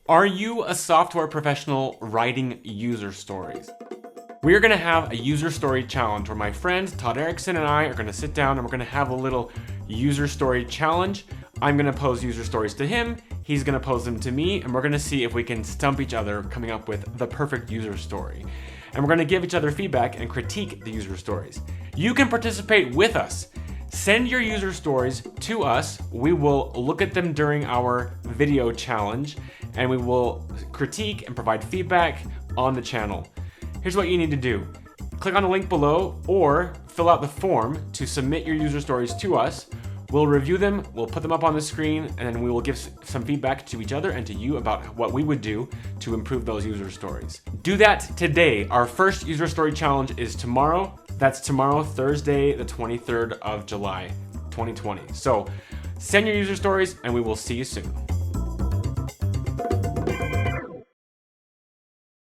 Are you a software professional writing user stories? We are gonna have a user story challenge where my friend Todd Erickson and I are gonna sit down and we're gonna have a little user story challenge. I'm gonna pose user stories to him, he's gonna pose them to me, and we're gonna see if we can stump each other coming up with the perfect user story. And we're gonna give each other feedback and critique the user stories. You can participate with us. Send your user stories to us. We will look at them during our video challenge and we will critique and provide feedback on the channel. Here's what you need to do. Click on the link below or fill out the form to submit your user stories to us. We'll review them, we'll put them up on the screen, and then we will give some feedback to each other and to you about what we would do to improve those user stories. Do that today. Our first user story challenge is tomorrow. That's tomorrow, Thursday, the 23rd of July, 2020. So send your user stories and we will see you soon.